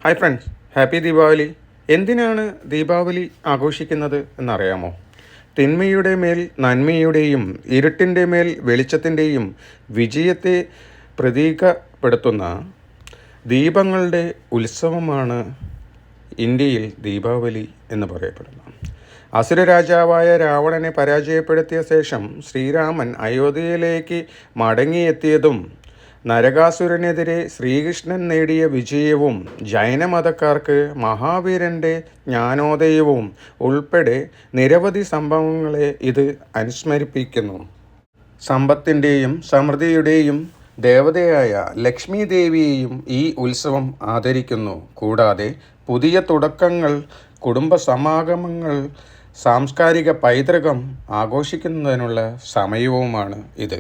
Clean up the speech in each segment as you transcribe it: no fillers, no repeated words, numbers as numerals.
Hi friends, happy Deepavali. എന്തിനാണ് ദീപാവലി ആഘോഷിക്കുന്നത് എന്നറിയാമോ? തിന്മയുടെ മേൽ നന്മയുടെയും ഇരുട്ടിൻ്റെ മേൽ വെളിച്ചത്തിൻ്റെയും വിജയത്തെ പ്രതീകപ്പെടുത്തുന്ന ദീപങ്ങളുടെ ഉത്സവമാണ് ഇന്ത്യയിൽ ദീപാവലി എന്ന് പറയപ്പെടുന്നത്. അസുര രാജാവായ രാവണനെ പരാജയപ്പെടുത്തിയ ശേഷം ശ്രീരാമൻ അയോധ്യയിലേക്ക് മടങ്ങിയെത്തിയതും നരകാസുരനെതിരെ ശ്രീകൃഷ്ണൻ നേടിയ വിജയവും ജൈനമതക്കാർക്ക് മഹാവീരൻ്റെ ജ്ഞാനോദയവും ഉൾപ്പെടെ നിരവധി സംഭവങ്ങളെ ഇത് അനുസ്മരിപ്പിക്കുന്നു. സമ്പത്തിൻ്റെയും സമൃദ്ധിയുടെയും ദേവതയായ ലക്ഷ്മി ദേവിയെയും ഈ ഉത്സവം ആദരിക്കുന്നു. കൂടാതെ പുതിയ തുടക്കങ്ങൾ, കുടുംബ സമാഗമങ്ങൾ, സാംസ്കാരിക പൈതൃകം ആഘോഷിക്കുന്നതിനുള്ള സമയവുമാണ് ഇത്.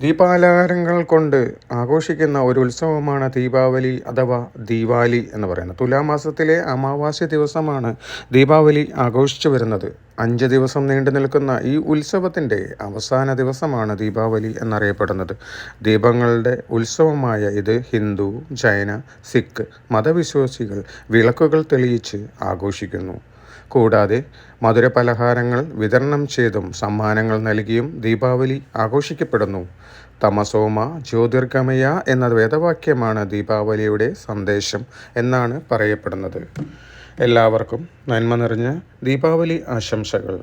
ദീപാലങ്കാരങ്ങൾ കൊണ്ട് ആഘോഷിക്കുന്ന ഒരു ഉത്സവമാണ് ദീപാവലി അഥവാ ദീവാലി എന്ന് പറയുന്നത്. തുലാമാസത്തിലെ അമാവാസ്യ ദിവസമാണ് ദീപാവലി ആഘോഷിച്ചു വരുന്നത്. 5 ദിവസം നീണ്ടു നിൽക്കുന്ന ഈ ഉത്സവത്തിൻ്റെ അവസാന ദിവസമാണ് ദീപാവലി എന്നറിയപ്പെടുന്നത്. ദീപങ്ങളുടെ ഉത്സവമായ ഇത് ഹിന്ദു, ജൈന, സിഖ് മതവിശ്വാസികൾ വിളക്കുകൾ തെളിയിച്ച് ആഘോഷിക്കുന്നു. കൂടാതെ മധുരപലഹാരങ്ങൾ വിതരണം ചെയ്തും സമ്മാനങ്ങൾ നൽകിയും ദീപാവലി ആഘോഷിക്കപ്പെടുന്നു. തമസോമ ജ്യോതിർഗമയ എന്ന വേദവാക്യമാണ് ദീപാവലിയുടെ സന്ദേശം എന്നാണ് പറയപ്പെടുന്നത്. എല്ലാവർക്കും നന്മ നിറഞ്ഞ ദീപാവലി ആശംസകൾ.